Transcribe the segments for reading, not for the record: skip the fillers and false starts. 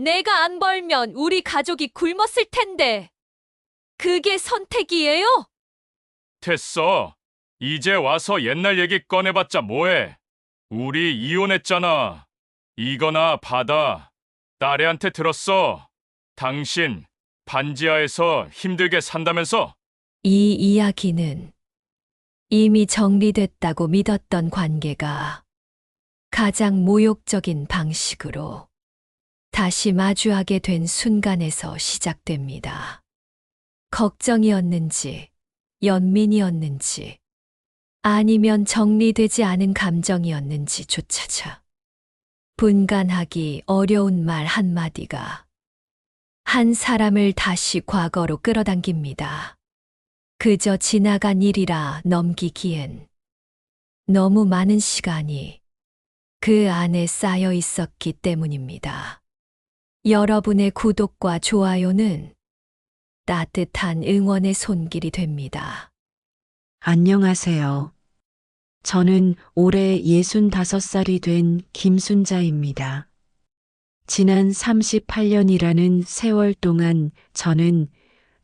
내가 안 벌면 우리 가족이 굶었을 텐데. 그게 선택이에요? 됐어. 이제 와서 옛날 얘기 꺼내봤자 뭐해. 우리 이혼했잖아. 이거나 받아. 딸애한테 들었어. 당신 반지하에서 힘들게 산다면서? 이 이야기는 이미 정리됐다고 믿었던 관계가 가장 모욕적인 방식으로 다시 마주하게 된 순간에서 시작됩니다. 걱정이었는지, 연민이었는지, 아니면 정리되지 않은 감정이었는지조차자 분간하기 어려운 말 한마디가 한 사람을 다시 과거로 끌어당깁니다. 그저 지나간 일이라 넘기기엔 너무 많은 시간이 그 안에 쌓여 있었기 때문입니다. 여러분의 구독과 좋아요는 따뜻한 응원의 손길이 됩니다. 안녕하세요. 저는 올해 65살이 된 김순자입니다. 지난 38년이라는 세월 동안 저는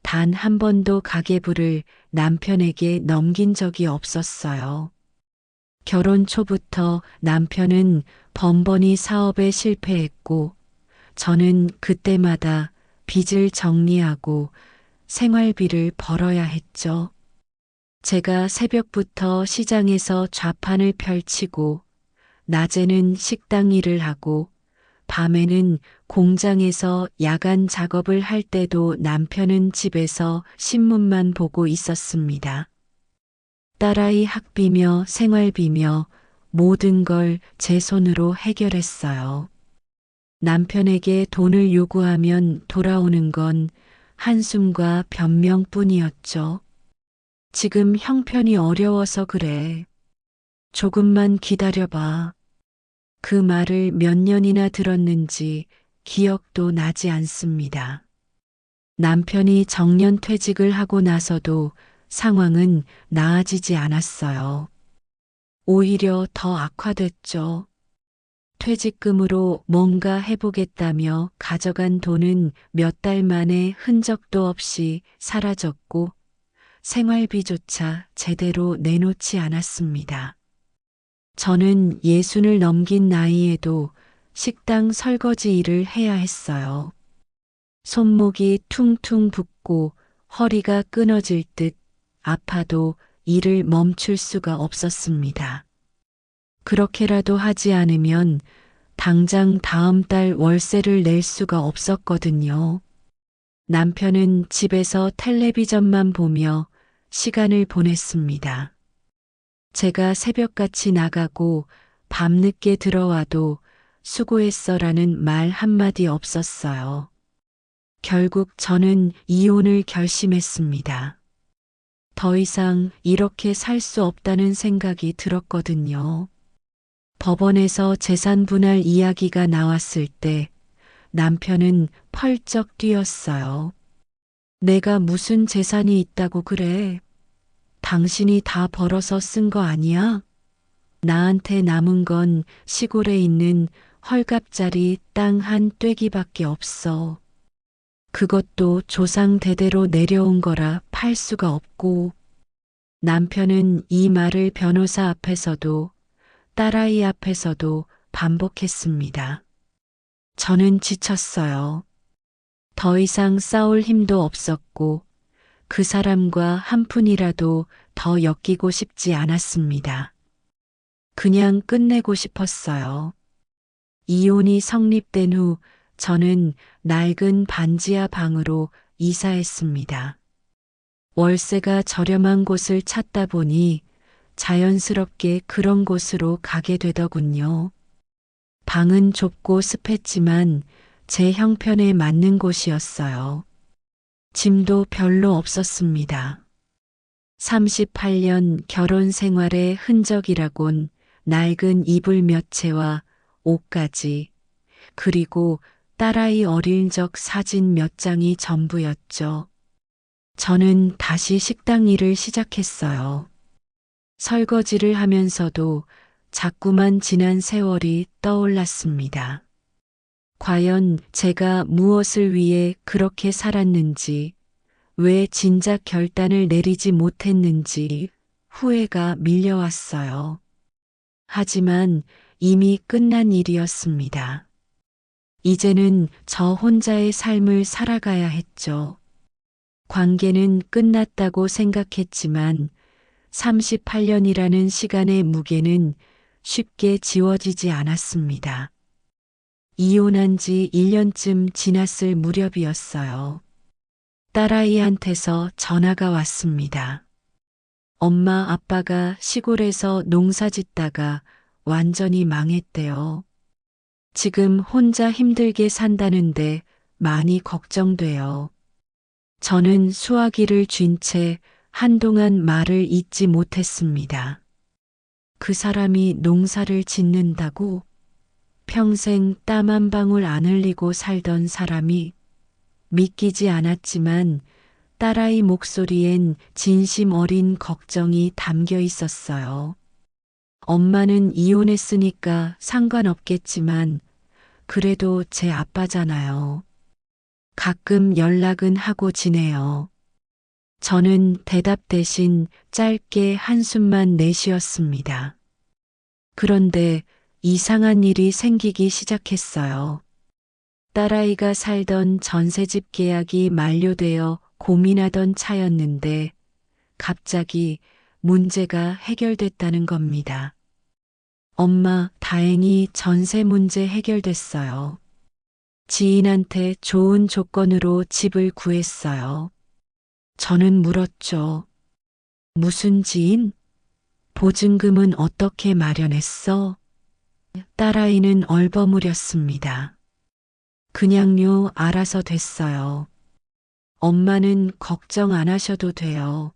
단 한 번도 가계부를 남편에게 넘긴 적이 없었어요. 결혼 초부터 남편은 번번이 사업에 실패했고, 저는 그때마다 빚을 정리하고 생활비를 벌어야 했죠. 제가 새벽부터 시장에서 좌판을 펼치고, 낮에는 식당 일을 하고, 밤에는 공장에서 야간 작업을 할 때도 남편은 집에서 신문만 보고 있었습니다. 딸아이 학비며 생활비며 모든 걸 제 손으로 해결했어요. 남편에게 돈을 요구하면 돌아오는 건 한숨과 변명뿐이었죠. 지금 형편이 어려워서 그래. 조금만 기다려봐. 그 말을 몇 년이나 들었는지 기억도 나지 않습니다. 남편이 정년퇴직을 하고 나서도 상황은 나아지지 않았어요. 오히려 더 악화됐죠. 퇴직금으로 뭔가 해보겠다며 가져간 돈은 몇 달 만에 흔적도 없이 사라졌고 생활비조차 제대로 내놓지 않았습니다. 저는 60을 넘긴 나이에도 식당 설거지 일을 해야 했어요. 손목이 퉁퉁 붓고 허리가 끊어질 듯 아파도 일을 멈출 수가 없었습니다. 그렇게라도 하지 않으면 당장 다음 달 월세를 낼 수가 없었거든요. 남편은 집에서 텔레비전만 보며 시간을 보냈습니다. 제가 새벽같이 나가고 밤늦게 들어와도 수고했어라는 말 한마디 없었어요. 결국 저는 이혼을 결심했습니다. 더 이상 이렇게 살 수 없다는 생각이 들었거든요. 법원에서 재산 분할 이야기가 나왔을 때 남편은 펄쩍 뛰었어요. 내가 무슨 재산이 있다고 그래? 당신이 다 벌어서 쓴 거 아니야? 나한테 남은 건 시골에 있는 헐갑짜리 땅 한 떼기밖에 없어. 그것도 조상 대대로 내려온 거라 팔 수가 없고. 남편은 이 말을 변호사 앞에서도 딸아이 앞에서도 반복했습니다. 저는 지쳤어요. 더 이상 싸울 힘도 없었고 그 사람과 한 푼이라도 더 엮이고 싶지 않았습니다. 그냥 끝내고 싶었어요. 이혼이 성립된 후 저는 낡은 반지하 방으로 이사했습니다. 월세가 저렴한 곳을 찾다 보니 자연스럽게 그런 곳으로 가게 되더군요. 방은 좁고 습했지만 제 형편에 맞는 곳이었어요. 짐도 별로 없었습니다. 38년 결혼 생활의 흔적이라곤 낡은 이불 몇 채와 옷가지, 그리고 딸아이 어릴 적 사진 몇 장이 전부였죠. 저는 다시 식당 일을 시작했어요. 설거지를 하면서도 자꾸만 지난 세월이 떠올랐습니다. 과연 제가 무엇을 위해 그렇게 살았는지, 왜 진작 결단을 내리지 못했는지 후회가 밀려왔어요. 하지만 이미 끝난 일이었습니다. 이제는 저 혼자의 삶을 살아가야 했죠. 관계는 끝났다고 생각했지만 38년이라는 시간의 무게는 쉽게 지워지지 않았습니다. 이혼한 지 1년쯤 지났을 무렵이었어요. 딸아이한테서 전화가 왔습니다. 엄마 아빠가 시골에서 농사 짓다가 완전히 망했대요. 지금 혼자 힘들게 산다는데 많이 걱정돼요. 저는 수화기를 쥔 채 한동안 말을 잇지 못했습니다. 그 사람이 농사를 짓는다고? 평생 땀 한 방울 안 흘리고 살던 사람이? 믿기지 않았지만 딸아이 목소리엔 진심 어린 걱정이 담겨 있었어요. 엄마는 이혼했으니까 상관없겠지만 그래도 제 아빠잖아요. 가끔 연락은 하고 지내요. 저는 대답 대신 짧게 한숨만 내쉬었습니다. 그런데 이상한 일이 생기기 시작했어요. 딸아이가 살던 전셋집 계약이 만료되어 고민하던 차였는데 갑자기 문제가 해결됐다는 겁니다. 엄마, 다행히 전세 문제 해결됐어요. 지인한테 좋은 조건으로 집을 구했어요. 저는 물었죠. 무슨 지인? 보증금은 어떻게 마련했어? 딸아이는 얼버무렸습니다. 그냥요, 알아서 됐어요. 엄마는 걱정 안 하셔도 돼요.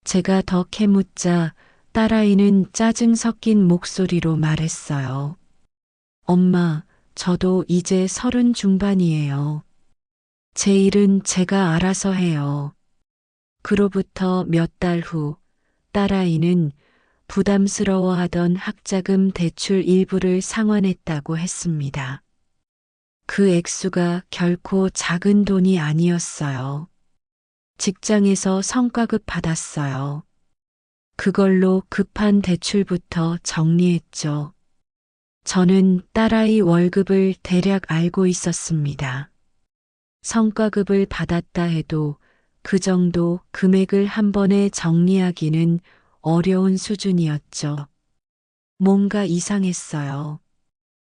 제가 더 캐묻자 딸아이는 짜증 섞인 목소리로 말했어요. 엄마, 저도 이제 30 중반이에요. 제 일은 제가 알아서 해요. 그로부터 몇 달 후 딸아이는 부담스러워하던 학자금 대출 일부를 상환했다고 했습니다. 그 액수가 결코 작은 돈이 아니었어요. 직장에서 성과급 받았어요. 그걸로 급한 대출부터 정리했죠. 저는 딸아이 월급을 대략 알고 있었습니다. 성과급을 받았다 해도 그 정도 금액을 한 번에 정리하기는 어려운 수준이었죠. 뭔가 이상했어요.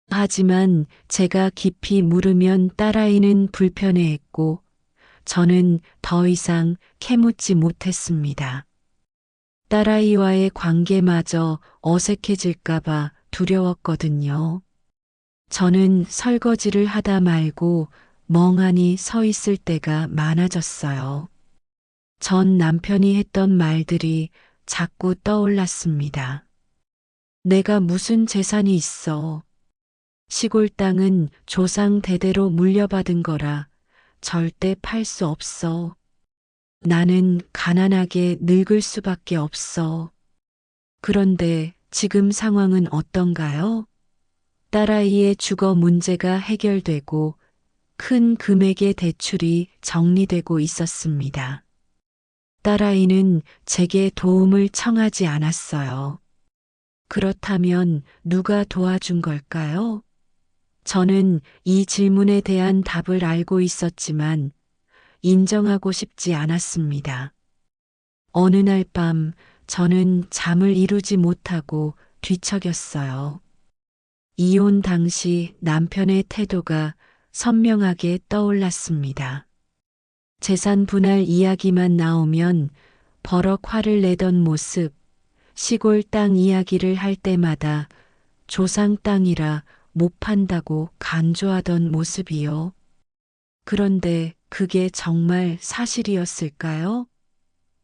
하지만 제가 깊이 물으면 딸아이는 불편해했고 저는 더 이상 캐묻지 못했습니다. 딸아이와의 관계마저 어색해질까봐 두려웠거든요. 저는 설거지를 하다 말고 멍하니 서 있을 때가 많아졌어요. 전 남편이 했던 말들이 자꾸 떠올랐습니다. 내가 무슨 재산이 있어. 시골 땅은 조상 대대로 물려받은 거라 절대 팔 수 없어. 나는 가난하게 늙을 수밖에 없어. 그런데 지금 상황은 어떤가요? 딸아이의 주거 문제가 해결되고 큰 금액의 대출이 정리되고 있었습니다. 딸아이는 제게 도움을 청하지 않았어요. 그렇다면 누가 도와준 걸까요? 저는 이 질문에 대한 답을 알고 있었지만 인정하고 싶지 않았습니다. 어느 날 밤 저는 잠을 이루지 못하고 뒤척였어요. 이혼 당시 남편의 태도가 선명하게 떠올랐습니다. 재산 분할 이야기만 나오면 버럭 화를 내던 모습, 시골 땅 이야기를 할 때마다 조상 땅이라 못 판다고 간주하던 모습이요. 그런데 그게 정말 사실이었을까요?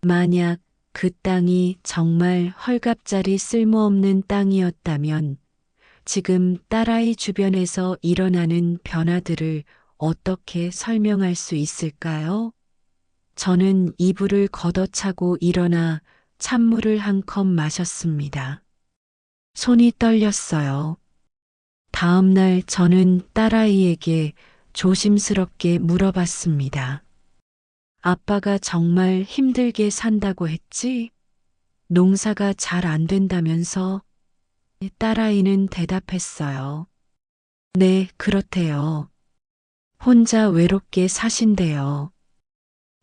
만약 그 땅이 정말 헐값짜리 쓸모없는 땅이었다면 지금 딸아이 주변에서 일어나는 변화들을 어떻게 설명할 수 있을까요? 저는 이불을 걷어차고 일어나 찬물을 한 컵 마셨습니다. 손이 떨렸어요. 다음 날 저는 딸아이에게 조심스럽게 물어봤습니다. 아빠가 정말 힘들게 산다고 했지? 농사가 잘 안 된다면서? 딸아이는 대답했어요. 네, 그렇대요. 혼자 외롭게 사신대요.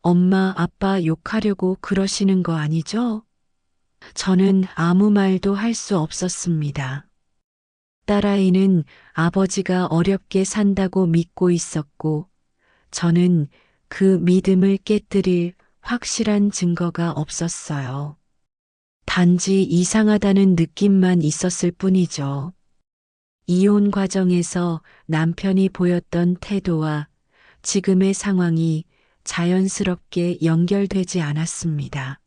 엄마, 아빠 욕하려고 그러시는 거 아니죠? 저는 아무 말도 할 수 없었습니다. 딸아이는 아버지가 어렵게 산다고 믿고 있었고, 저는 그 믿음을 깨뜨릴 확실한 증거가 없었어요. 단지 이상하다는 느낌만 있었을 뿐이죠. 이혼 과정에서 남편이 보였던 태도와 지금의 상황이 자연스럽게 연결되지 않았습니다.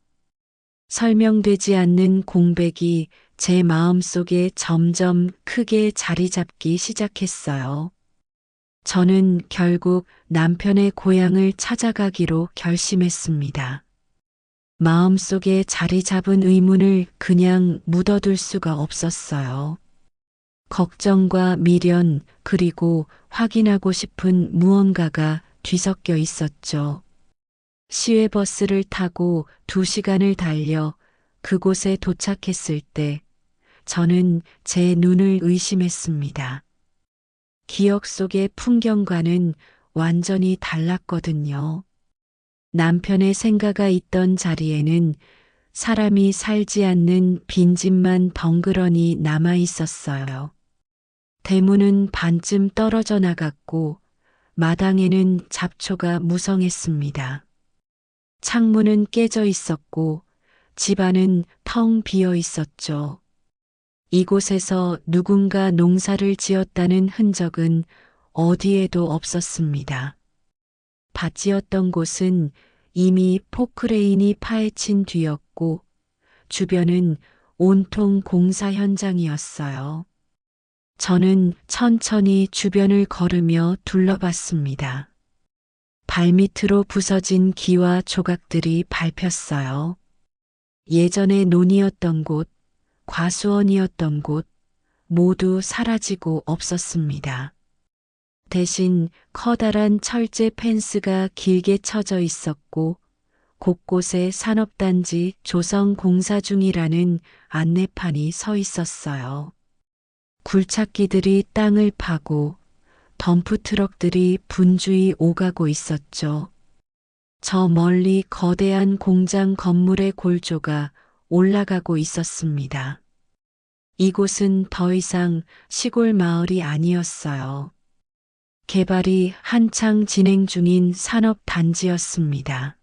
설명되지 않는 공백이 제 마음속에 점점 크게 자리 잡기 시작했어요. 저는 결국 남편의 고향을 찾아가기로 결심했습니다. 마음속에 자리 잡은 의문을 그냥 묻어둘 수가 없었어요. 걱정과 미련, 그리고 확인하고 싶은 무언가가 뒤섞여 있었죠. 시외버스를 타고 2시간을 달려 그곳에 도착했을 때 저는 제 눈을 의심했습니다. 기억 속의 풍경과는 완전히 달랐거든요. 남편의 생가가 있던 자리에는 사람이 살지 않는 빈집만 덩그러니 남아 있었어요. 대문은 반쯤 떨어져 나갔고 마당에는 잡초가 무성했습니다. 창문은 깨져 있었고 집안은 텅 비어 있었죠. 이곳에서 누군가 농사를 지었다는 흔적은 어디에도 없었습니다. 밭이었던 곳은 이미 포크레인이 파헤친 뒤였고 주변은 온통 공사 현장이었어요. 저는 천천히 주변을 걸으며 둘러봤습니다. 발밑으로 부서진 기와 조각들이 밟혔어요. 예전에 논이었던 곳, 과수원이었던 곳, 모두 사라지고 없었습니다. 대신 커다란 철제 펜스가 길게 쳐져 있었고 곳곳에 산업단지 조성 공사 중이라는 안내판이 서 있었어요. 굴착기들이 땅을 파고 덤프트럭들이 분주히 오가고 있었죠. 저 멀리 거대한 공장 건물의 골조가 올라가고 있었습니다. 이곳은 더 이상 시골 마을이 아니었어요. 개발이 한창 진행 중인 산업단지였습니다.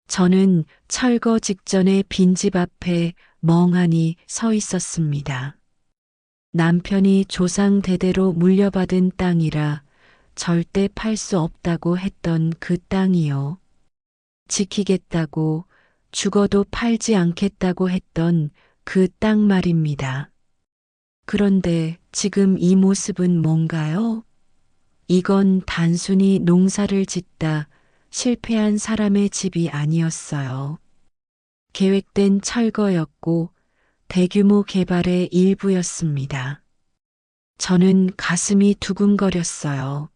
저는 철거 직전의 빈집 앞에 멍하니 서 있었습니다. 남편이 조상 대대로 물려받은 땅이라 절대 팔 수 없다고 했던 그 땅이요. 지키겠다고 죽어도 팔지 않겠다고 했던 그 땅 말입니다. 그런데 지금 이 모습은 뭔가요? 이건 단순히 농사를 짓다 실패한 사람의 집이 아니었어요. 계획된 철거였고 대규모 개발의 일부였습니다. 저는 가슴이 두근거렸어요.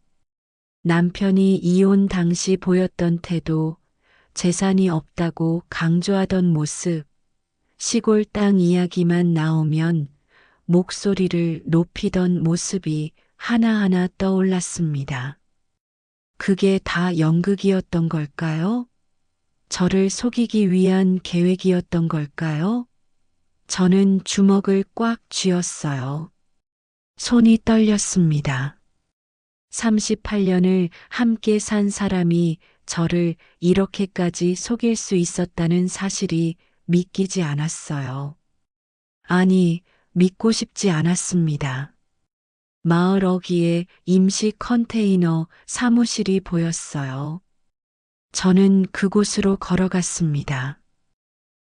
남편이 이혼 당시 보였던 태도, 재산이 없다고 강조하던 모습, 시골 땅 이야기만 나오면 목소리를 높이던 모습이 하나하나 떠올랐습니다. 그게 다 연극이었던 걸까요? 저를 속이기 위한 계획이었던 걸까요? 저는 주먹을 꽉 쥐었어요. 손이 떨렸습니다. 38년을 함께 산 사람이 저를 이렇게까지 속일 수 있었다는 사실이 믿기지 않았어요. 아니, 믿고 싶지 않았습니다. 마을 어귀에 임시 컨테이너 사무실이 보였어요. 저는 그곳으로 걸어갔습니다.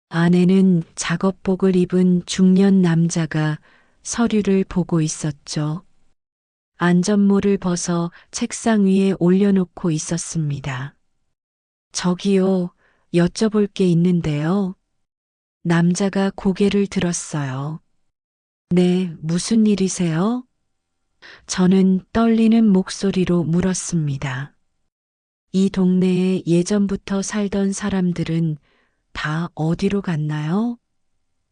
안에는 작업복을 입은 중년 남자가 서류를 보고 있었죠. 안전모를 벗어 책상 위에 올려놓고 있었습니다. 저기요, 여쭤볼 게 있는데요. 남자가 고개를 들었어요. 네, 무슨 일이세요? 저는 떨리는 목소리로 물었습니다. 이 동네에 예전부터 살던 사람들은 다 어디로 갔나요?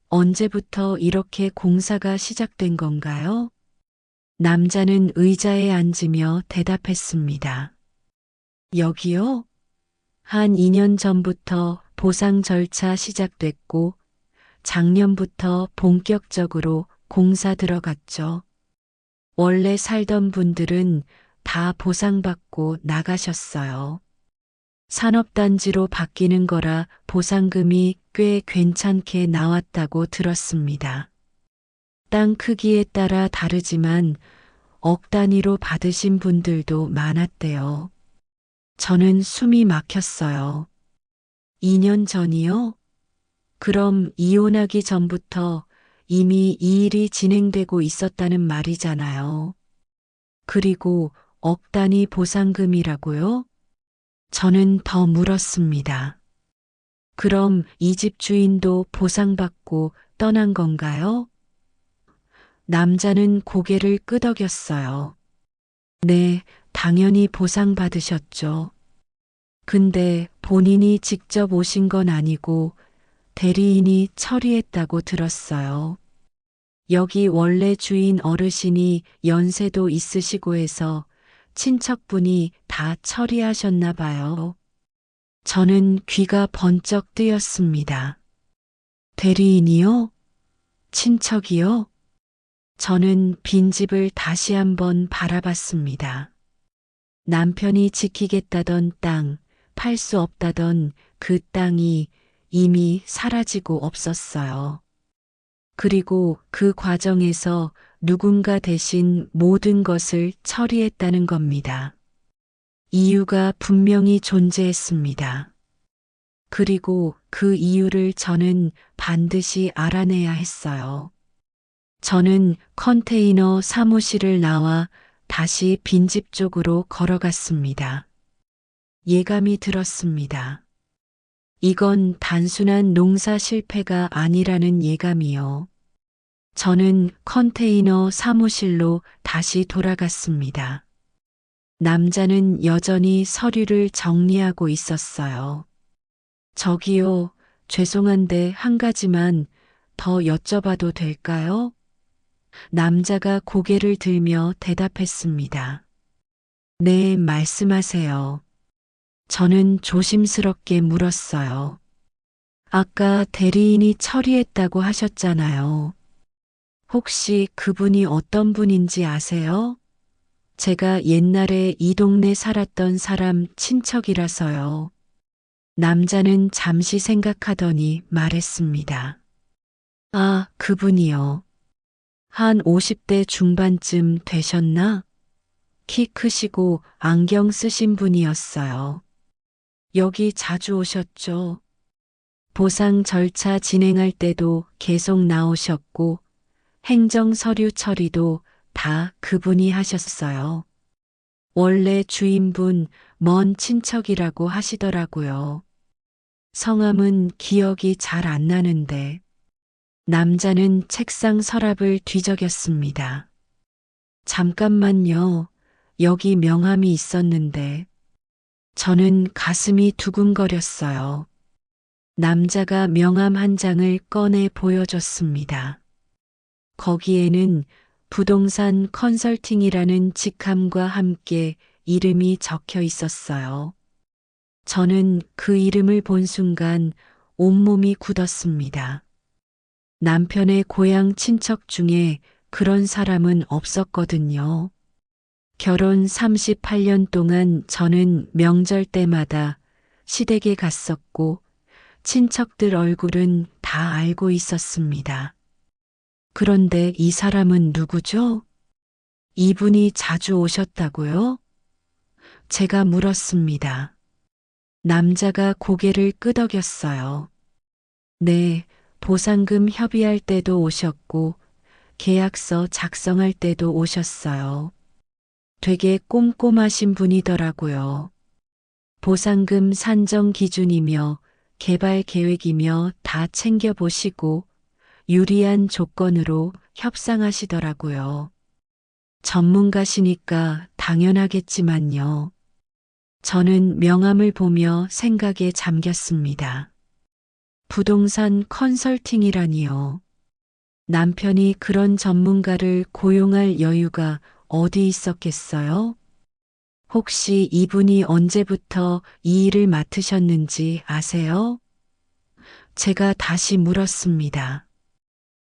언제부터 이렇게 공사가 시작된 건가요? 남자는 의자에 앉으며 대답했습니다. 여기요? 한 2년 전부터 보상 절차 시작됐고 작년부터 본격적으로 공사 들어갔죠. 원래 살던 분들은 다 보상받고 나가셨어요. 산업단지로 바뀌는 거라 보상금이 꽤 괜찮게 나왔다고 들었습니다. 땅 크기에 따라 다르지만 억 단위로 받으신 분들도 많았대요. 저는 숨이 막혔어요. 2년 전이요? 그럼 이혼하기 전부터 이미 이 일이 진행되고 있었다는 말이잖아요. 그리고 억 단위 보상금이라고요? 저는 더 물었습니다. 그럼 이 집 주인도 보상받고 떠난 건가요? 남자는 고개를 끄덕였어요. 네, 당연히 보상받으셨죠. 근데 본인이 직접 오신 건 아니고 대리인이 처리했다고 들었어요. 여기 원래 주인 어르신이 연세도 있으시고 해서 친척분이 다 처리하셨나 봐요. 저는 귀가 번쩍 뜨였습니다. 대리인이요? 친척이요? 저는 빈집을 다시 한번 바라봤습니다. 남편이 지키겠다던 땅, 팔 수 없다던 그 땅이 이미 사라지고 없었어요. 그리고 그 과정에서 누군가 대신 모든 것을 처리했다는 겁니다. 이유가 분명히 존재했습니다. 그리고 그 이유를 저는 반드시 알아내야 했어요. 저는 컨테이너 사무실을 나와 다시 빈집 쪽으로 걸어갔습니다. 예감이 들었습니다. 이건 단순한 농사 실패가 아니라는 예감이요. 저는 컨테이너 사무실로 다시 돌아갔습니다. 남자는 여전히 서류를 정리하고 있었어요. 저기요, 죄송한데 한 가지만 더 여쭤봐도 될까요? 남자가 고개를 들며 대답했습니다. 네, 말씀하세요. 저는 조심스럽게 물었어요. 아까 대리인이 처리했다고 하셨잖아요. 혹시 그분이 어떤 분인지 아세요? 제가 옛날에 이 동네 살았던 사람 친척이라서요. 남자는 잠시 생각하더니 말했습니다. 아, 그분이요. 한 50대 중반쯤 되셨나? 키 크시고 안경 쓰신 분이었어요. 여기 자주 오셨죠? 보상 절차 진행할 때도 계속 나오셨고 행정 서류 처리도 다 그분이 하셨어요. 원래 주인분 먼 친척이라고 하시더라고요. 성함은 기억이 잘 안 나는데 남자는 책상 서랍을 뒤적였습니다. 잠깐만요. 여기 명함이 있었는데 저는 가슴이 두근거렸어요. 남자가 명함 한 장을 꺼내 보여줬습니다. 거기에는 부동산 컨설팅이라는 직함과 함께 이름이 적혀 있었어요. 저는 그 이름을 본 순간 온몸이 굳었습니다. 남편의 고향 친척 중에 그런 사람은 없었거든요. 결혼 38년 동안 저는 명절 때마다 시댁에 갔었고 친척들 얼굴은 다 알고 있었습니다. 그런데 이 사람은 누구죠? 이분이 자주 오셨다고요? 제가 물었습니다. 남자가 고개를 끄덕였어요. 네, 보상금 협의할 때도 오셨고 계약서 작성할 때도 오셨어요. 되게 꼼꼼하신 분이더라고요. 보상금 산정 기준이며 개발 계획이며 다 챙겨보시고 유리한 조건으로 협상하시더라고요. 전문가시니까 당연하겠지만요. 저는 명함을 보며 생각에 잠겼습니다. 부동산 컨설팅이라니요. 남편이 그런 전문가를 고용할 여유가 어디 있었겠어요? 혹시 이분이 언제부터 이 일을 맡으셨는지 아세요? 제가 다시 물었습니다.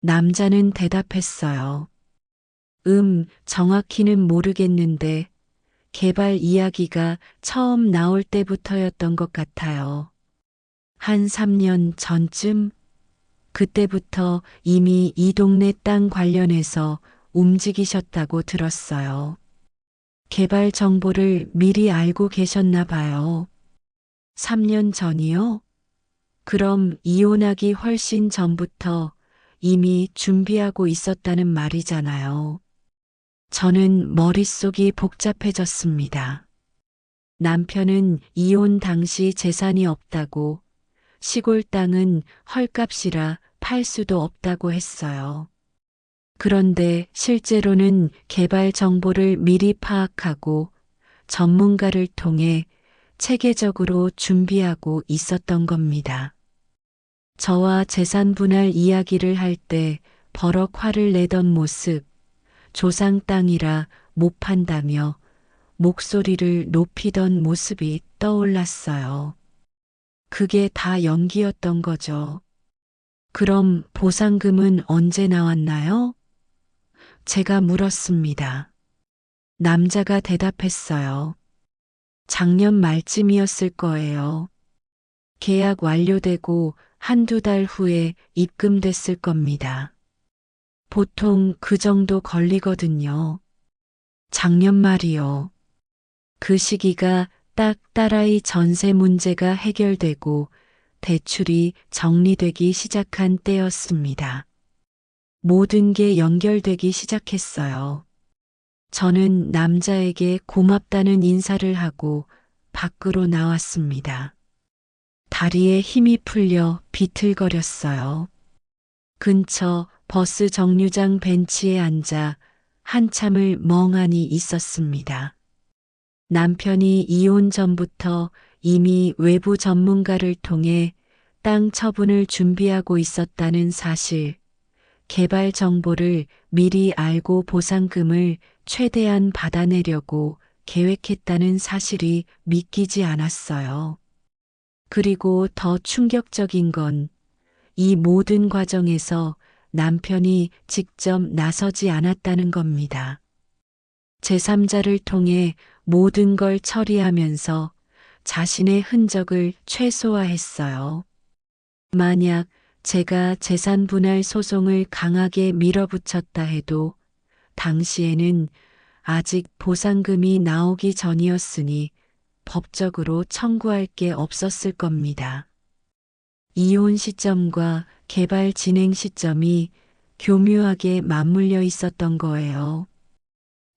남자는 대답했어요. 정확히는 모르겠는데 개발 이야기가 처음 나올 때부터였던 것 같아요. 한 3년 전쯤? 그때부터 이미 이 동네 땅 관련해서 움직이셨다고 들었어요. 개발 정보를 미리 알고 계셨나 봐요. 3년 전이요? 그럼 이혼하기 훨씬 전부터 이미 준비하고 있었다는 말이잖아요. 저는 머릿속이 복잡해졌습니다. 남편은 이혼 당시 재산이 없다고, 시골 땅은 헐값이라 팔 수도 없다고 했어요. 그런데 실제로는 개발 정보를 미리 파악하고 전문가를 통해 체계적으로 준비하고 있었던 겁니다. 저와 재산 분할 이야기를 할 때 버럭 화를 내던 모습, 조상 땅이라 못 판다며 목소리를 높이던 모습이 떠올랐어요. 그게 다 연기였던 거죠. 그럼 보상금은 언제 나왔나요? 제가 물었습니다. 남자가 대답했어요. 작년 말쯤이었을 거예요. 계약 완료되고 한두 달 후에 입금됐을 겁니다. 보통 그 정도 걸리거든요. 작년 말이요. 그 시기가 딱 딸아이 전세 문제가 해결되고 대출이 정리되기 시작한 때였습니다. 모든 게 연결되기 시작했어요. 저는 남자에게 고맙다는 인사를 하고 밖으로 나왔습니다. 다리에 힘이 풀려 비틀거렸어요. 근처 버스 정류장 벤치에 앉아 한참을 멍하니 있었습니다. 남편이 이혼 전부터 이미 외부 전문가를 통해 땅 처분을 준비하고 있었다는 사실, 개발 정보를 미리 알고 보상금을 최대한 받아내려고 계획했다는 사실이 믿기지 않았어요. 그리고 더 충격적인 건 이 모든 과정에서 남편이 직접 나서지 않았다는 겁니다. 제3자를 통해 모든 걸 처리하면서 자신의 흔적을 최소화했어요. 만약 제가 재산 분할 소송을 강하게 밀어붙였다 해도 당시에는 아직 보상금이 나오기 전이었으니 법적으로 청구할 게 없었을 겁니다. 이혼 시점과 개발 진행 시점이 교묘하게 맞물려 있었던 거예요.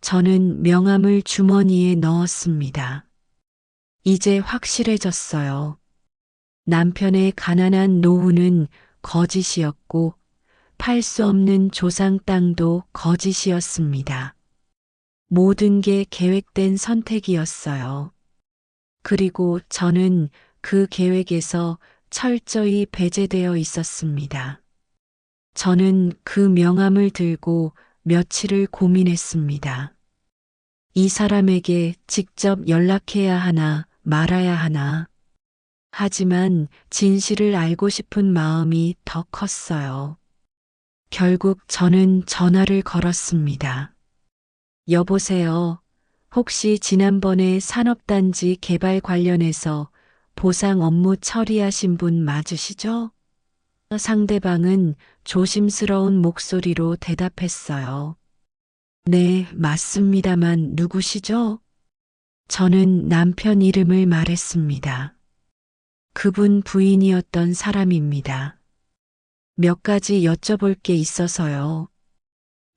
저는 명함을 주머니에 넣었습니다. 이제 확실해졌어요. 남편의 가난한 노후는 거짓이었고 팔 수 없는 조상 땅도 거짓이었습니다. 모든 게 계획된 선택이었어요. 그리고 저는 그 계획에서 철저히 배제되어 있었습니다. 저는 그 명함을 들고 며칠을 고민했습니다. 이 사람에게 직접 연락해야 하나 말아야 하나. 하지만 진실을 알고 싶은 마음이 더 컸어요. 결국 저는 전화를 걸었습니다. 여보세요. 혹시 지난번에 산업단지 개발 관련해서 보상 업무 처리하신 분 맞으시죠? 상대방은 조심스러운 목소리로 대답했어요. 네, 맞습니다만 누구시죠? 저는 남편 이름을 말했습니다. 그분 부인이었던 사람입니다. 몇 가지 여쭤볼 게 있어서요.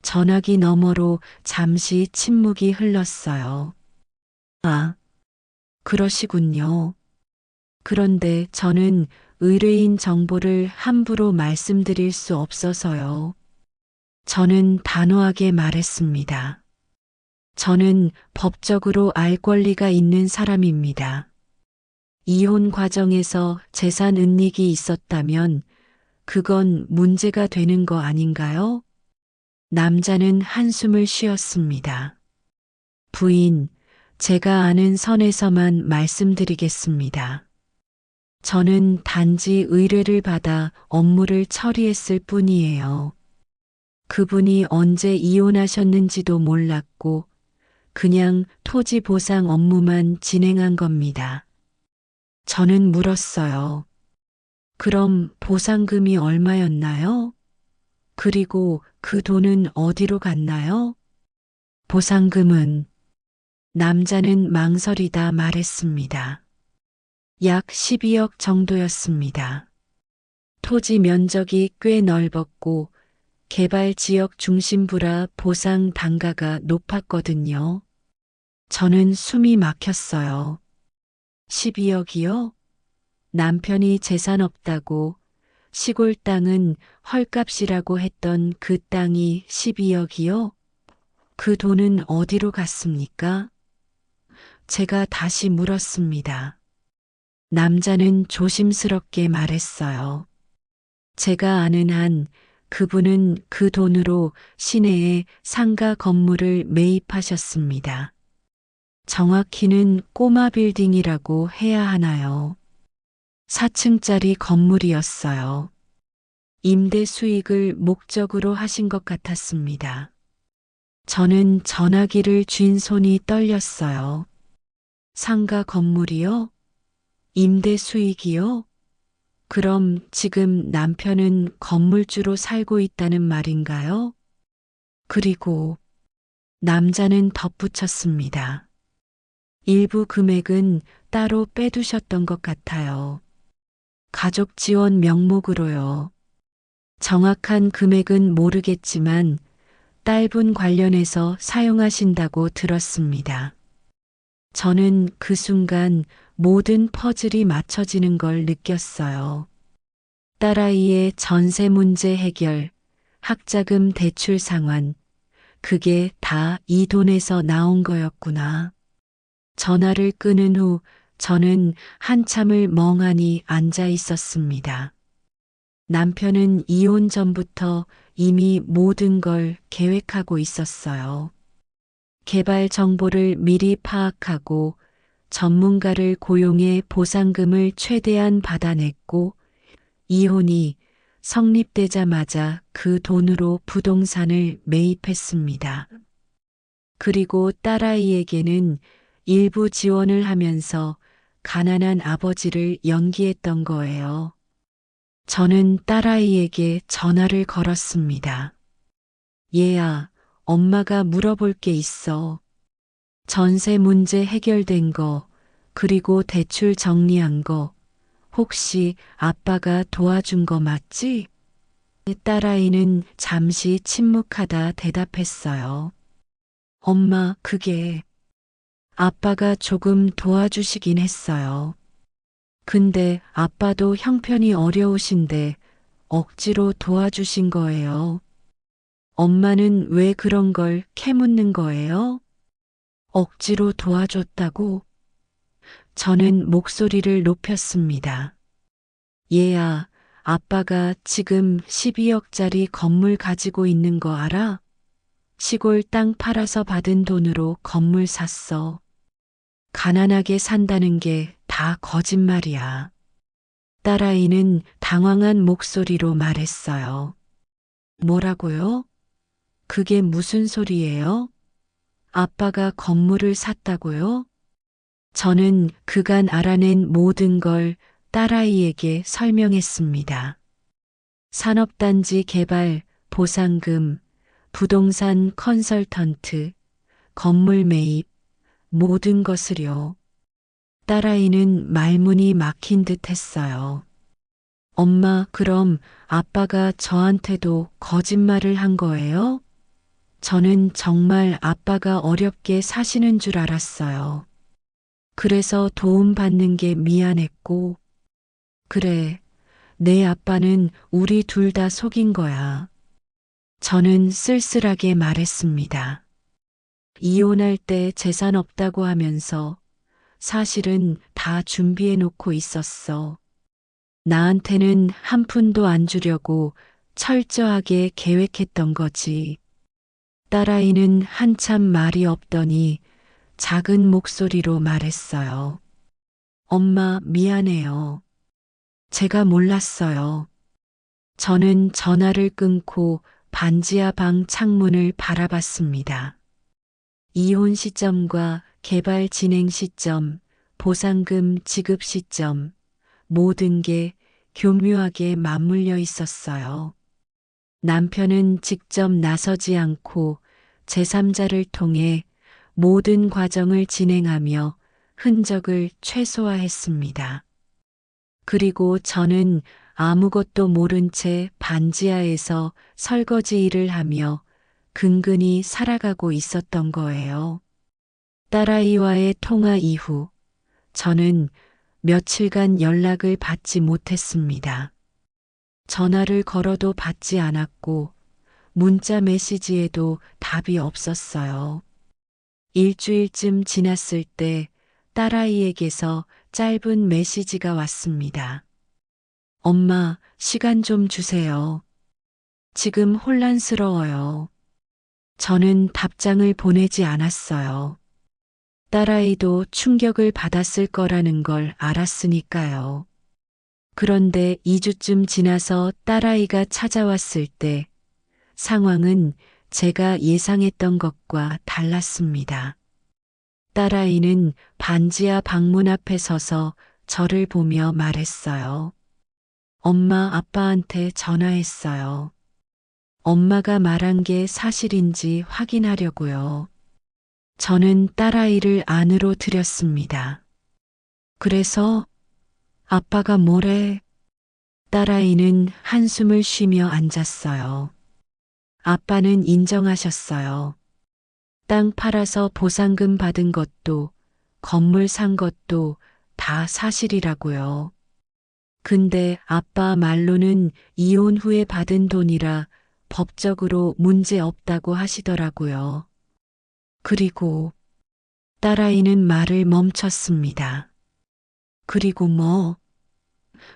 전화기 너머로 잠시 침묵이 흘렀어요. 아, 그러시군요. 그런데 저는 의뢰인 정보를 함부로 말씀드릴 수 없어서요. 저는 단호하게 말했습니다. 저는 법적으로 알 권리가 있는 사람입니다. 이혼 과정에서 재산 은닉이 있었다면 그건 문제가 되는 거 아닌가요? 남자는 한숨을 쉬었습니다. 부인, 제가 아는 선에서만 말씀드리겠습니다. 저는 단지 의뢰를 받아 업무를 처리했을 뿐이에요. 그분이 언제 이혼하셨는지도 몰랐고 그냥 토지 보상 업무만 진행한 겁니다. 저는 물었어요. 그럼 보상금이 얼마였나요? 그리고 그 돈은 어디로 갔나요? 보상금은 남자는 망설이다 말했습니다. 약 12억 정도였습니다. 토지 면적이 꽤 넓었고 개발 지역 중심부라 보상 단가가 높았거든요. 저는 숨이 막혔어요. 12억이요? 남편이 재산 없다고 시골 땅은 헐값이라고 했던 그 땅이 12억이요? 그 돈은 어디로 갔습니까? 제가 다시 물었습니다. 남자는 조심스럽게 말했어요. 제가 아는 한 그분은 그 돈으로 시내에 상가 건물을 매입하셨습니다. 정확히는 꼬마 빌딩이라고 해야 하나요? 4층짜리 건물이었어요. 임대 수익을 목적으로 하신 것 같았습니다. 저는 전화기를 쥔 손이 떨렸어요. 상가 건물이요? 임대 수익이요? 그럼 지금 남편은 건물주로 살고 있다는 말인가요? 그리고 남자는 덧붙였습니다. 일부 금액은 따로 빼두셨던 것 같아요. 가족 지원 명목으로요. 정확한 금액은 모르겠지만 딸분 관련해서 사용하신다고 들었습니다. 저는 그 순간 모든 퍼즐이 맞춰지는 걸 느꼈어요. 딸아이의 전세 문제 해결, 학자금 대출 상환, 그게 다 이 돈에서 나온 거였구나. 전화를 끊은 후 저는 한참을 멍하니 앉아 있었습니다. 남편은 이혼 전부터 이미 모든 걸 계획하고 있었어요. 개발 정보를 미리 파악하고 전문가를 고용해 보상금을 최대한 받아냈고 이혼이 성립되자마자 그 돈으로 부동산을 매입했습니다. 그리고 딸아이에게는 일부 지원을 하면서 가난한 아버지를 연기했던 거예요. 저는 딸아이에게 전화를 걸었습니다. 얘야, 엄마가 물어볼 게 있어. 전세 문제 해결된 거, 그리고 대출 정리한 거, 혹시 아빠가 도와준 거 맞지? 딸아이는 잠시 침묵하다 대답했어요. 엄마, 그게 아빠가 조금 도와주시긴 했어요. 근데 아빠도 형편이 어려우신데 억지로 도와주신 거예요. 엄마는 왜 그런 걸 캐묻는 거예요? 억지로 도와줬다고? 저는 목소리를 높였습니다. 얘야, 아빠가 지금 12억짜리 건물 가지고 있는 거 알아? 시골 땅 팔아서 받은 돈으로 건물 샀어. 가난하게 산다는 게 다 거짓말이야. 딸아이는 당황한 목소리로 말했어요. 뭐라고요? 그게 무슨 소리예요? 아빠가 건물을 샀다고요? 저는 그간 알아낸 모든 걸 딸아이에게 설명했습니다. 산업단지 개발, 보상금, 부동산 컨설턴트, 건물 매입, 모든 것을요. 딸아이는 말문이 막힌 듯 했어요. 엄마, 그럼 아빠가 저한테도 거짓말을 한 거예요? 저는 정말 아빠가 어렵게 사시는 줄 알았어요. 그래서 도움받는 게 미안했고, 그래, 내 아빠는 우리 둘 다 속인 거야. 저는 쓸쓸하게 말했습니다. 이혼할 때 재산 없다고 하면서 사실은 다 준비해 놓고 있었어. 나한테는 한 푼도 안 주려고 철저하게 계획했던 거지. 딸아이는 한참 말이 없더니 작은 목소리로 말했어요. 엄마, 미안해요. 제가 몰랐어요. 저는 전화를 끊고 반지하 방 창문을 바라봤습니다. 이혼 시점과 개발 진행 시점, 보상금 지급 시점, 모든 게 교묘하게 맞물려 있었어요. 남편은 직접 나서지 않고 제3자를 통해 모든 과정을 진행하며 흔적을 최소화했습니다. 그리고 저는 아무것도 모른 채 반지하에서 설거지 일을 하며 근근히 살아가고 있었던 거예요. 딸아이와의 통화 이후 저는 며칠간 연락을 받지 못했습니다. 전화를 걸어도 받지 않았고 문자 메시지에도 답이 없었어요. 일주일쯤 지났을 때 딸아이에게서 짧은 메시지가 왔습니다. 엄마, 시간 좀 주세요. 지금 혼란스러워요. 저는 답장을 보내지 않았어요. 딸아이도 충격을 받았을 거라는 걸 알았으니까요. 그런데 2주쯤 지나서 딸아이가 찾아왔을 때 상황은 제가 예상했던 것과 달랐습니다. 딸아이는 반지하 방문 앞에 서서 저를 보며 말했어요. 엄마, 아빠한테 전화했어요. 엄마가 말한 게 사실인지 확인하려고요. 저는 딸아이를 안으로 들였습니다. 그래서 아빠가 뭐래? 딸아이는 한숨을 쉬며 앉았어요. 아빠는 인정하셨어요. 땅 팔아서 보상금 받은 것도 건물 산 것도 다 사실이라고요. 근데 아빠 말로는 이혼 후에 받은 돈이라 법적으로 문제 없다고 하시더라고요. 그리고 딸아이는 말을 멈췄습니다. 그리고 뭐?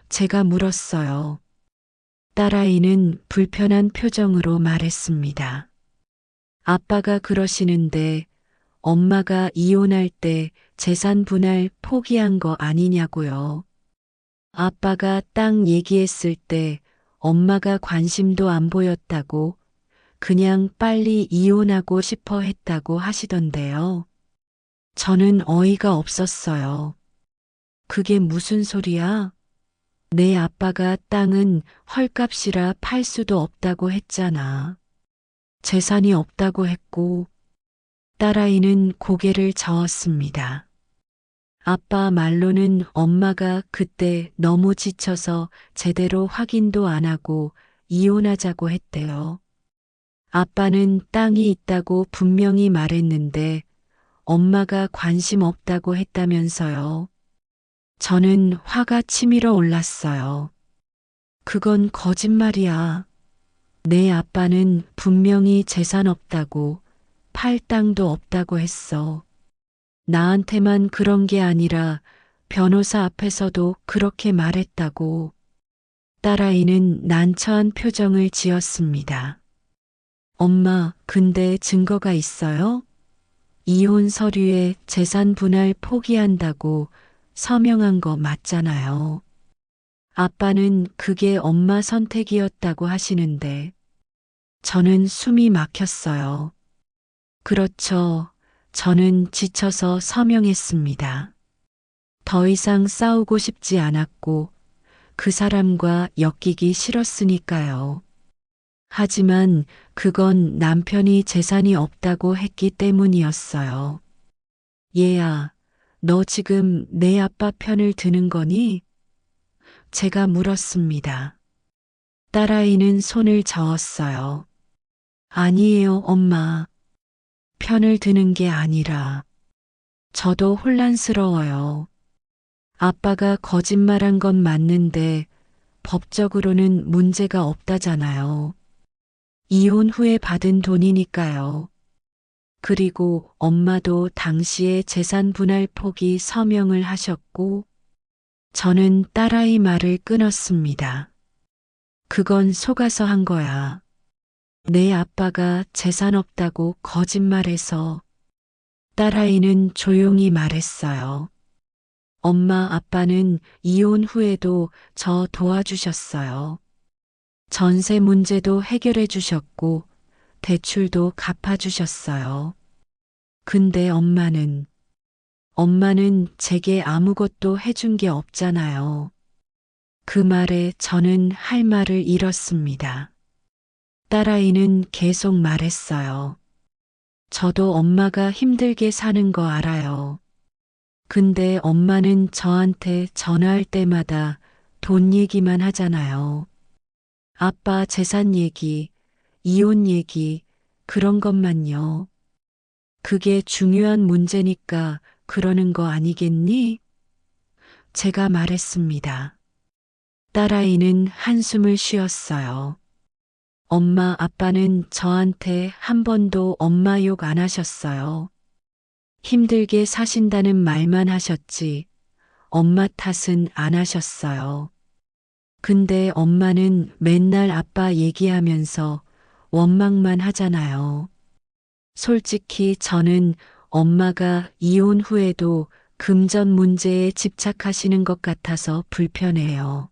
제가 물었어요. 딸아이는 불편한 표정으로 말했습니다. 아빠가 그러시는데 엄마가 이혼할 때 재산 분할 포기한 거 아니냐고요. 아빠가 땅 얘기했을 때 엄마가 관심도 안 보였다고 그냥 빨리 이혼하고 싶어 했다고 하시던데요. 저는 어이가 없었어요. 그게 무슨 소리야? 내 아빠가 땅은 헐값이라 팔 수도 없다고 했잖아. 재산이 없다고 했고, 딸아이는 고개를 저었습니다. 아빠 말로는 엄마가 그때 너무 지쳐서 제대로 확인도 안 하고 이혼하자고 했대요. 아빠는 땅이 있다고 분명히 말했는데 엄마가 관심 없다고 했다면서요. 저는 화가 치밀어 올랐어요. 그건 거짓말이야. 내 아빠는 분명히 재산 없다고, 팔 땅도 없다고 했어. 나한테만 그런 게 아니라 변호사 앞에서도 그렇게 말했다고. 딸아이는 난처한 표정을 지었습니다. 엄마, 근데 증거가 있어요? 이혼 서류에 재산 분할 포기한다고 서명한 거 맞잖아요. 아빠는 그게 엄마 선택이었다고 하시는데 저는 숨이 막혔어요. 그렇죠. 저는 지쳐서 서명했습니다. 더 이상 싸우고 싶지 않았고 그 사람과 엮이기 싫었으니까요. 하지만 그건 남편이 재산이 없다고 했기 때문이었어요. 얘야, 너 지금 내 아빠 편을 드는 거니? 제가 물었습니다. 딸아이는 손을 저었어요. 아니에요, 엄마. 편을 드는 게 아니라 저도 혼란스러워요. 아빠가 거짓말한 건 맞는데 법적으로는 문제가 없다잖아요. 이혼 후에 받은 돈이니까요. 그리고 엄마도 당시에 재산 분할 포기 서명을 하셨고, 저는 딸아이 말을 끊었습니다. 그건 속아서 한 거야. 내 아빠가 재산 없다고 거짓말해서. 딸아이는 조용히 말했어요. 엄마 아빠는 이혼 후에도 저 도와주셨어요. 전세 문제도 해결해 주셨고, 대출도 갚아주셨어요. 근데 엄마는 제게 아무것도 해준 게 없잖아요. 그 말에 저는 할 말을 잃었습니다. 딸아이는 계속 말했어요. 저도 엄마가 힘들게 사는 거 알아요. 근데 엄마는 저한테 전화할 때마다 돈 얘기만 하잖아요. 아빠 재산 얘기, 이혼 얘기, 그런 것만요. 그게 중요한 문제니까 그러는 거 아니겠니? 제가 말했습니다. 딸아이는 한숨을 쉬었어요. 엄마 아빠는 저한테 한 번도 엄마 욕 안 하셨어요. 힘들게 사신다는 말만 하셨지 엄마 탓은 안 하셨어요. 근데 엄마는 맨날 아빠 얘기하면서 원망만 하잖아요. 솔직히 저는 엄마가 이혼 후에도 금전 문제에 집착하시는 것 같아서 불편해요.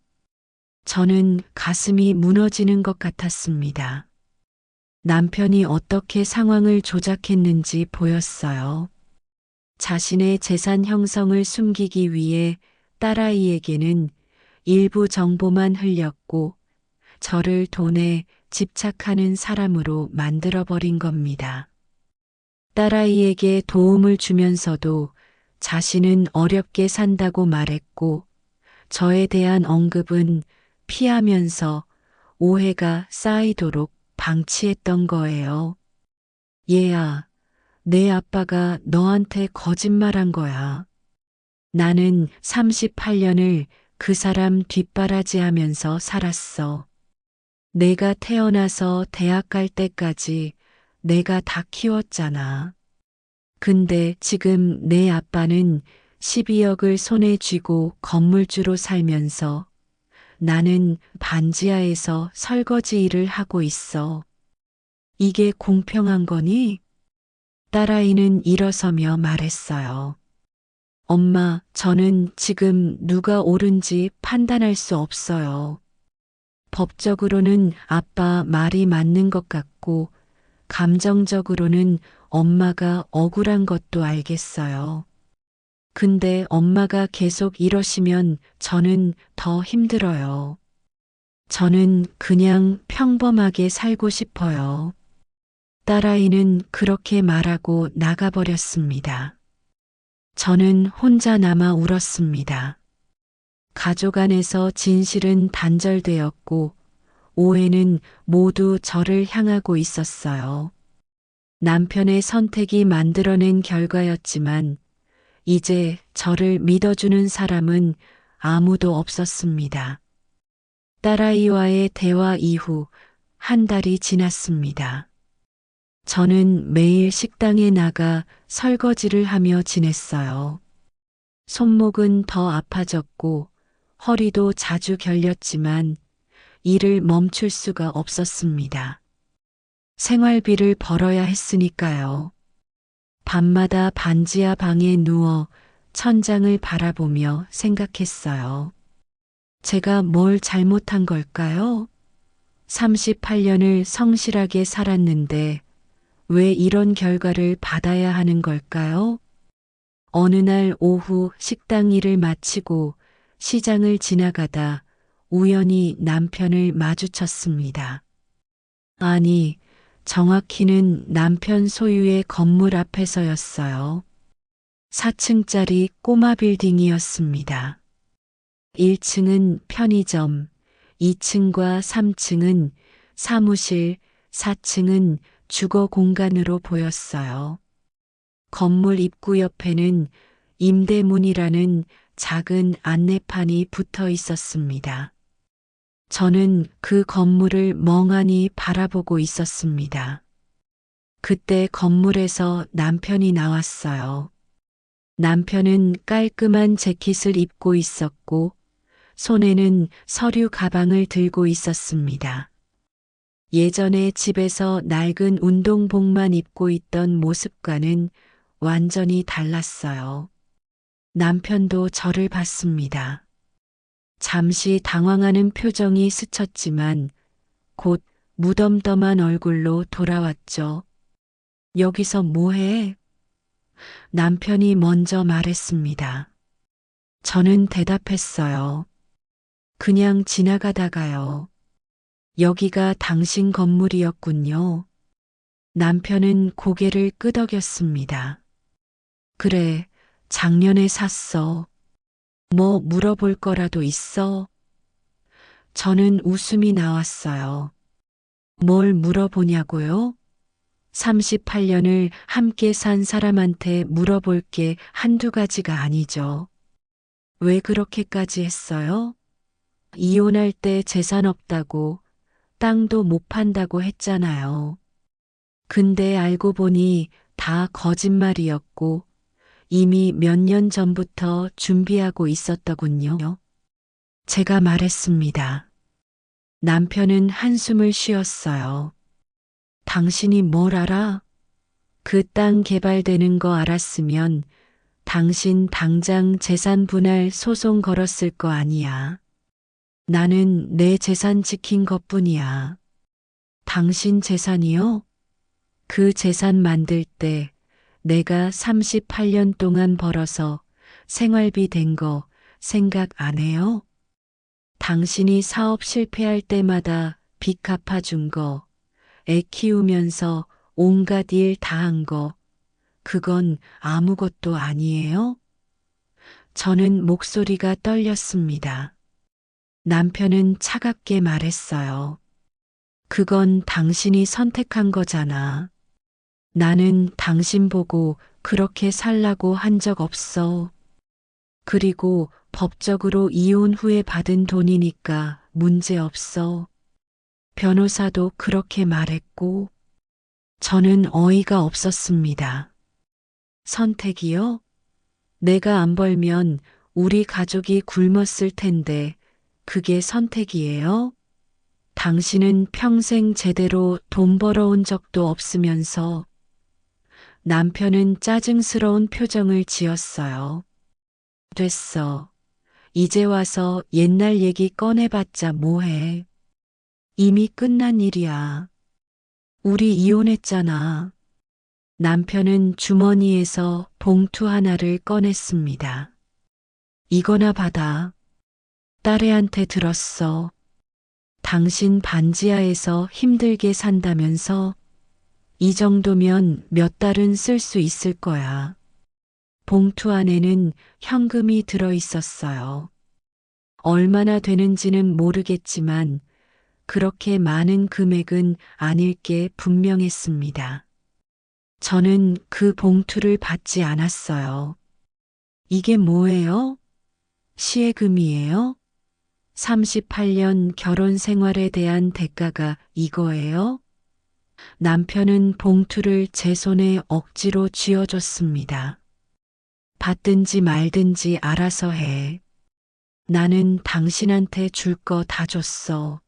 저는 가슴이 무너지는 것 같았습니다. 남편이 어떻게 상황을 조작했는지 보였어요. 자신의 재산 형성을 숨기기 위해 딸아이에게는 일부 정보만 흘렸고 저를 돈에 집착하는 사람으로 만들어버린 겁니다. 딸아이에게 도움을 주면서도 자신은 어렵게 산다고 말했고 저에 대한 언급은 피하면서 오해가 쌓이도록 방치했던 거예요. 얘야, 내 아빠가 너한테 거짓말한 거야. 나는 38년을 그 사람 뒷바라지하면서 살았어. 내가 태어나서 대학 갈 때까지 내가 다 키웠잖아. 근데 지금 내 아빠는 12억을 손에 쥐고 건물주로 살면서 나는 반지하에서 설거지 일을 하고 있어. 이게 공평한 거니? 딸아이는 일어서며 말했어요. 엄마, 저는 지금 누가 옳은지 판단할 수 없어요. 법적으로는 아빠 말이 맞는 것 같고, 감정적으로는 엄마가 억울한 것도 알겠어요. 근데 엄마가 계속 이러시면 저는 더 힘들어요. 저는 그냥 평범하게 살고 싶어요. 딸아이는 그렇게 말하고 나가버렸습니다. 저는 혼자 남아 울었습니다. 가족 안에서 진실은 단절되었고 오해는 모두 저를 향하고 있었어요. 남편의 선택이 만들어낸 결과였지만 이제 저를 믿어주는 사람은 아무도 없었습니다. 딸아이와의 대화 이후 한 달이 지났습니다. 저는 매일 식당에 나가 설거지를 하며 지냈어요. 손목은 더 아파졌고 허리도 자주 결렸지만 일을 멈출 수가 없었습니다. 생활비를 벌어야 했으니까요. 밤마다 반지하 방에 누워 천장을 바라보며 생각했어요. 제가 뭘 잘못한 걸까요? 38년을 성실하게 살았는데 왜 이런 결과를 받아야 하는 걸까요? 어느 날 오후 식당 일을 마치고 시장을 지나가다 우연히 남편을 마주쳤습니다. 아니, 정확히는 남편 소유의 건물 앞에서였어요. 4층짜리 꼬마 빌딩이었습니다. 1층은 편의점, 2층과 3층은 사무실, 4층은 주거 공간으로 보였어요. 건물 입구 옆에는 임대문이라는 작은 안내판이 붙어 있었습니다. 저는 그 건물을 멍하니 바라보고 있었습니다. 그때 건물에서 남편이 나왔어요. 남편은 깔끔한 재킷을 입고 있었고 손에는 서류 가방을 들고 있었습니다. 예전에 집에서 낡은 운동복만 입고 있던 모습과는 완전히 달랐어요. 남편도 저를 봤습니다. 잠시 당황하는 표정이 스쳤지만 곧 무덤덤한 얼굴로 돌아왔죠. 여기서 뭐해? 남편이 먼저 말했습니다. 저는 대답했어요. 그냥 지나가다가요. 여기가 당신 건물이었군요. 남편은 고개를 끄덕였습니다. 그래, 작년에 샀어. 뭐 물어볼 거라도 있어? 저는 웃음이 나왔어요. 뭘 물어보냐고요? 38년을 함께 산 사람한테 물어볼 게 한두 가지가 아니죠. 왜 그렇게까지 했어요? 이혼할 때 재산 없다고, 땅도 못 판다고 했잖아요. 근데 알고 보니 다 거짓말이었고, 이미 몇 년 전부터 준비하고 있었더군요. 제가 말했습니다. 남편은 한숨을 쉬었어요. 당신이 뭘 알아? 그 땅 개발되는 거 알았으면 당신 당장 재산 분할 소송 걸었을 거 아니야. 나는 내 재산 지킨 것뿐이야. 당신 재산이요? 그 재산 만들 때 내가 38년 동안 벌어서 생활비 된 거 생각 안 해요? 당신이 사업 실패할 때마다 빚 갚아준 거, 애 키우면서 온갖 일 다 한 거, 그건 아무것도 아니에요? 저는 목소리가 떨렸습니다. 남편은 차갑게 말했어요. 그건 당신이 선택한 거잖아. 나는 당신 보고 그렇게 살라고 한 적 없어. 그리고 법적으로 이혼 후에 받은 돈이니까 문제 없어. 변호사도 그렇게 말했고, 저는 어이가 없었습니다. 선택이요? 내가 안 벌면 우리 가족이 굶었을 텐데, 그게 선택이에요? 당신은 평생 제대로 돈 벌어온 적도 없으면서 남편은 짜증스러운 표정을 지었어요. 됐어. 이제 와서 옛날 얘기 꺼내봤자 뭐해. 이미 끝난 일이야. 우리 이혼했잖아. 남편은 주머니에서 봉투 하나를 꺼냈습니다. 이거나 받아. 딸애한테 들었어. 당신 반지하에서 힘들게 산다면서 이 정도면 몇 달은 쓸 수 있을 거야. 봉투 안에는 현금이 들어 있었어요. 얼마나 되는지는 모르겠지만 그렇게 많은 금액은 아닐 게 분명했습니다. 저는 그 봉투를 받지 않았어요. 이게 뭐예요? 시혜금이에요? 38년 결혼 생활에 대한 대가가 이거예요? 남편은 봉투를 제 손에 억지로 쥐어줬습니다. 받든지 말든지 알아서 해. 나는 당신한테 줄 거 다 줬어.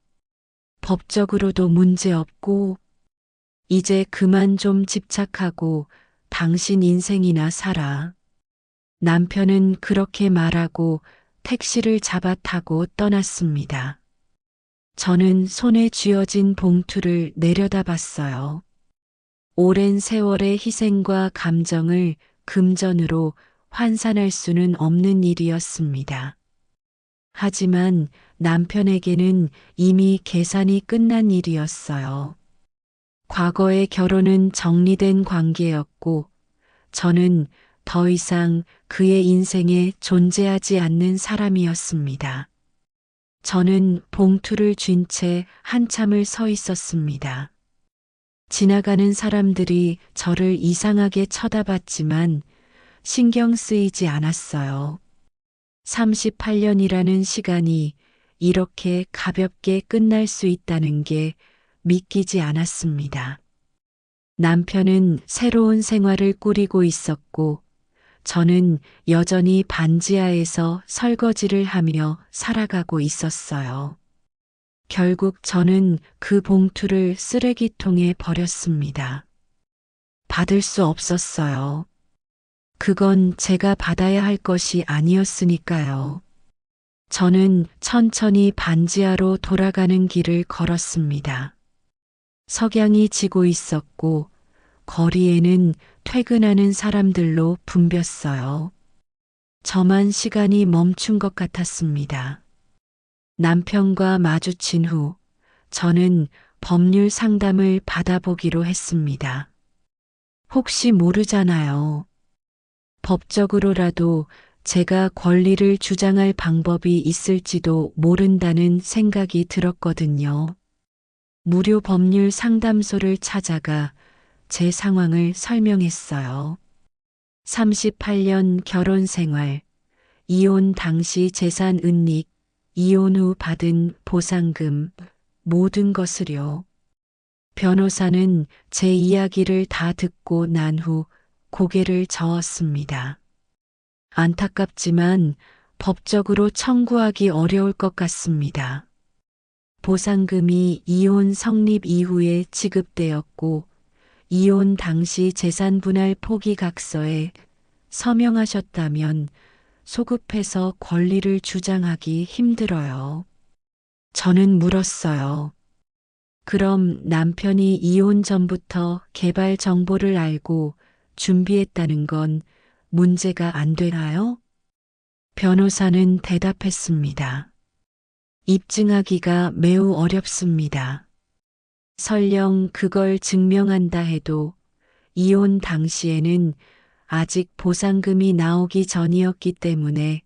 법적으로도 문제 없고, 이제 그만 좀 집착하고 당신 인생이나 살아. 남편은 그렇게 말하고 택시를 잡아 타고 떠났습니다. 저는 손에 쥐어진 봉투를 내려다봤어요. 오랜 세월의 희생과 감정을 금전으로 환산할 수는 없는 일이었습니다. 하지만 남편에게는 이미 계산이 끝난 일이었어요. 과거의 결혼은 정리된 관계였고, 저는 더 이상 그의 인생에 존재하지 않는 사람이었습니다. 저는 봉투를 쥔 채 한참을 서 있었습니다. 지나가는 사람들이 저를 이상하게 쳐다봤지만 신경 쓰이지 않았어요. 38년이라는 시간이 이렇게 가볍게 끝날 수 있다는 게 믿기지 않았습니다. 남편은 새로운 생활을 꾸리고 있었고, 저는 여전히 반지하에서 설거지를 하며 살아가고 있었어요. 결국 저는 그 봉투를 쓰레기통에 버렸습니다. 받을 수 없었어요. 그건 제가 받아야 할 것이 아니었으니까요. 저는 천천히 반지하로 돌아가는 길을 걸었습니다. 석양이 지고 있었고 거리에는 퇴근하는 사람들로 붐볐어요. 저만 시간이 멈춘 것 같았습니다. 남편과 마주친 후 저는 법률 상담을 받아보기로 했습니다. 혹시 모르잖아요. 법적으로라도 제가 권리를 주장할 방법이 있을지도 모른다는 생각이 들었거든요. 무료 법률 상담소를 찾아가 제 상황을 설명했어요. 38년 결혼 생활, 이혼 당시 재산 은닉, 이혼 후 받은 보상금, 모든 것을요. 변호사는 제 이야기를 다 듣고 난 후 고개를 저었습니다. 안타깝지만 법적으로 청구하기 어려울 것 같습니다. 보상금이 이혼 성립 이후에 지급되었고, 이혼 당시 재산분할 포기각서에 서명하셨다면 소급해서 권리를 주장하기 힘들어요. 저는 물었어요. 그럼 남편이 이혼 전부터 개발 정보를 알고 준비했다는 건 문제가 안 되나요? 변호사는 대답했습니다. 입증하기가 매우 어렵습니다. 설령 그걸 증명한다 해도 이혼 당시에는 아직 보상금이 나오기 전이었기 때문에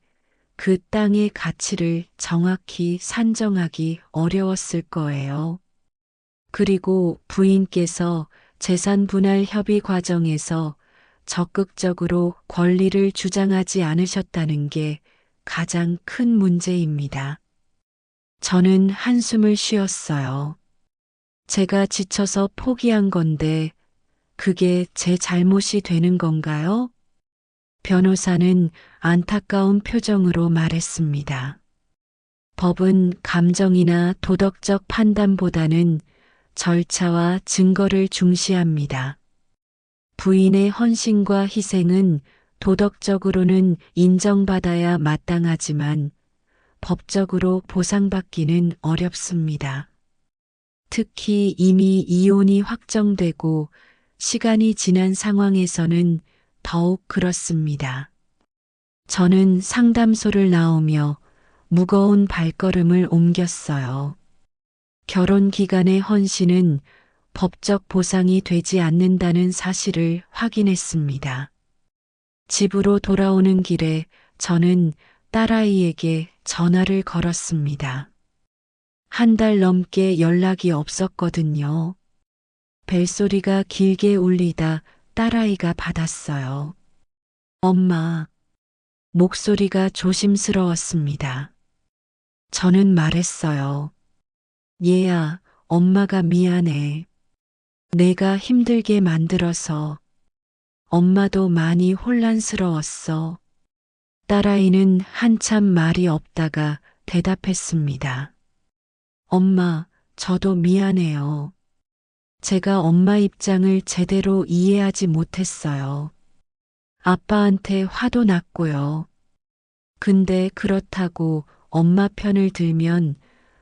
그 땅의 가치를 정확히 산정하기 어려웠을 거예요. 그리고 부인께서 재산 분할 협의 과정에서 적극적으로 권리를 주장하지 않으셨다는 게 가장 큰 문제입니다. 저는 한숨을 쉬었어요. 제가 지쳐서 포기한 건데 그게 제 잘못이 되는 건가요? 변호사는 안타까운 표정으로 말했습니다. 법은 감정이나 도덕적 판단보다는 절차와 증거를 중시합니다. 부인의 헌신과 희생은 도덕적으로는 인정받아야 마땅하지만 법적으로 보상받기는 어렵습니다. 특히 이미 이혼이 확정되고 시간이 지난 상황에서는 더욱 그렇습니다. 저는 상담소를 나오며 무거운 발걸음을 옮겼어요. 결혼 기간의 헌신은 법적 보상이 되지 않는다는 사실을 확인했습니다. 집으로 돌아오는 길에 저는 딸아이에게 전화를 걸었습니다. 한 달 넘게 연락이 없었거든요. 벨소리가 길게 울리다 딸아이가 받았어요. 엄마, 목소리가 조심스러웠습니다. 저는 말했어요. 얘야, 엄마가 미안해. 내가 힘들게 만들어서 엄마도 많이 혼란스러웠어. 딸아이는 한참 말이 없다가 대답했습니다. 엄마, 저도 미안해요. 제가 엄마 입장을 제대로 이해하지 못했어요. 아빠한테 화도 났고요. 근데 그렇다고 엄마 편을 들면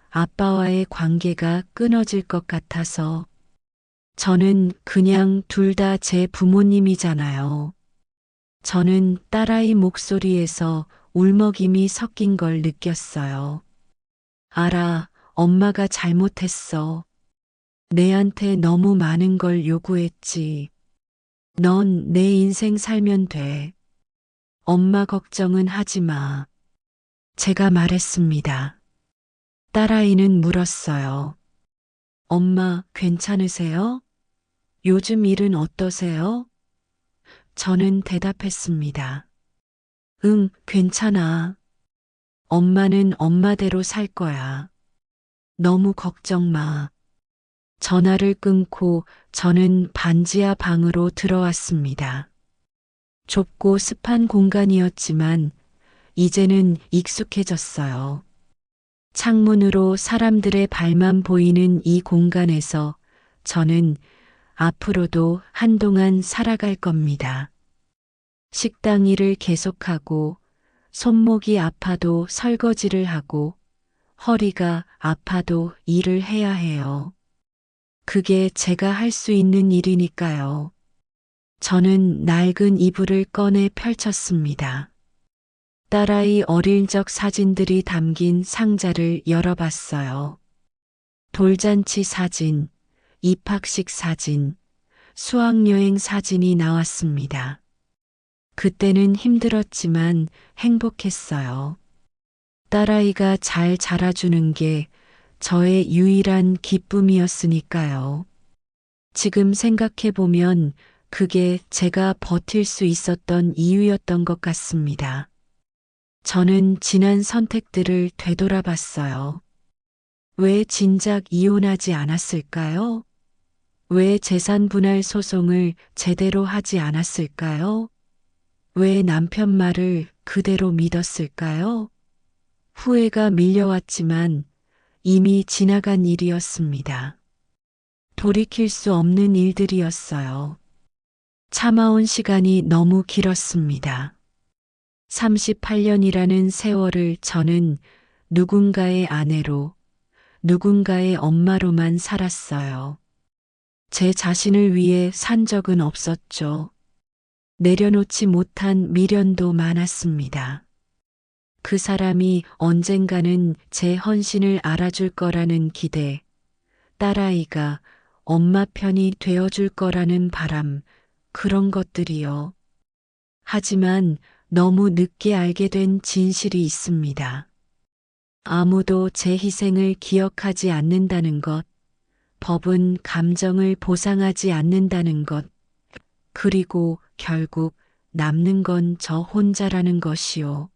아빠와의 관계가 끊어질 것 같아서 저는 그냥 둘 다 제 부모님이잖아요. 저는 딸아이 목소리에서 울먹임이 섞인 걸 느꼈어요. 알아, 엄마가 잘못했어. 내한테 너무 많은 걸 요구했지. 넌 내 인생 살면 돼. 엄마 걱정은 하지 마. 제가 말했습니다. 딸아이는 물었어요. 엄마, 괜찮으세요? 요즘 일은 어떠세요? 저는 대답했습니다. 응, 괜찮아. 엄마는 엄마대로 살 거야. 너무 걱정 마. 전화를 끊고 저는 반지하 방으로 들어왔습니다. 좁고 습한 공간이었지만 이제는 익숙해졌어요. 창문으로 사람들의 발만 보이는 이 공간에서 저는 앞으로도 한동안 살아갈 겁니다. 식당 일을 계속하고 손목이 아파도 설거지를 하고 허리가 아파도 일을 해야 해요. 그게 제가 할 수 있는 일이니까요. 저는 낡은 이불을 꺼내 펼쳤습니다. 딸아이 어릴 적 사진들이 담긴 상자를 열어봤어요. 돌잔치 사진, 입학식 사진, 수학여행 사진이 나왔습니다. 그때는 힘들었지만 행복했어요. 딸아이가 잘 자라주는 게 저의 유일한 기쁨이었으니까요. 지금 생각해보면 그게 제가 버틸 수 있었던 이유였던 것 같습니다. 저는 지난 선택들을 되돌아봤어요. 왜 진작 이혼하지 않았을까요? 왜 재산 분할 소송을 제대로 하지 않았을까요? 왜 남편 말을 그대로 믿었을까요? 후회가 밀려왔지만 이미 지나간 일이었습니다. 돌이킬 수 없는 일들이었어요. 참아온 시간이 너무 길었습니다. 38년이라는 세월을 저는 누군가의 아내로, 누군가의 엄마로만 살았어요. 제 자신을 위해 산 적은 없었죠. 내려놓지 못한 미련도 많았습니다. 그 사람이 언젠가는 제 헌신을 알아줄 거라는 기대, 딸아이가 엄마 편이 되어줄 거라는 바람, 그런 것들이요. 하지만 너무 늦게 알게 된 진실이 있습니다. 아무도 제 희생을 기억하지 않는다는 것, 법은 감정을 보상하지 않는다는 것, 그리고 결국 남는 건 저 혼자라는 것이요.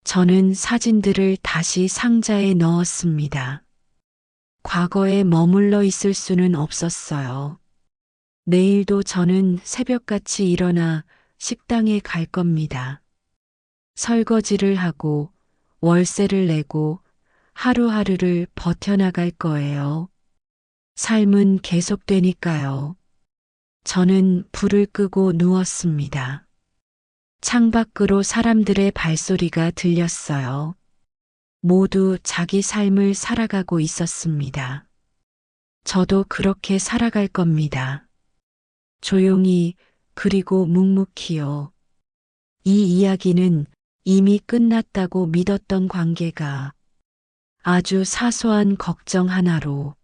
저는 사진들을 다시 상자에 넣었습니다. 과거에 머물러 있을 수는 없었어요. 내일도 저는 새벽같이 일어나 식당에 갈 겁니다. 설거지를 하고 월세를 내고 하루하루를 버텨나갈 거예요. 삶은 계속되니까요. 저는 불을 끄고 누웠습니다. 창밖으로 사람들의 발소리가 들렸어요. 모두 자기 삶을 살아가고 있었습니다. 저도 그렇게 살아갈 겁니다. 조용히 그리고 묵묵히요. 이 이야기는 이미 끝났다고 믿었던 관계가 아주 사소한 걱정 하나로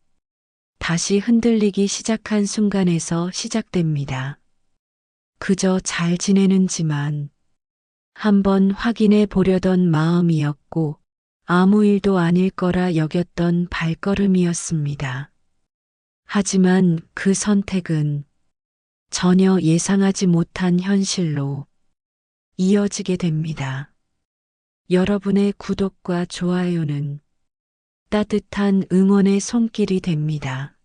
다시 흔들리기 시작한 순간에서 시작됩니다. 그저 잘 지내는지만 한번 확인해 보려던 마음이었고 아무 일도 아닐 거라 여겼던 발걸음이었습니다. 하지만 그 선택은 전혀 예상하지 못한 현실로 이어지게 됩니다. 여러분의 구독과 좋아요는 따뜻한 응원의 손길이 됩니다.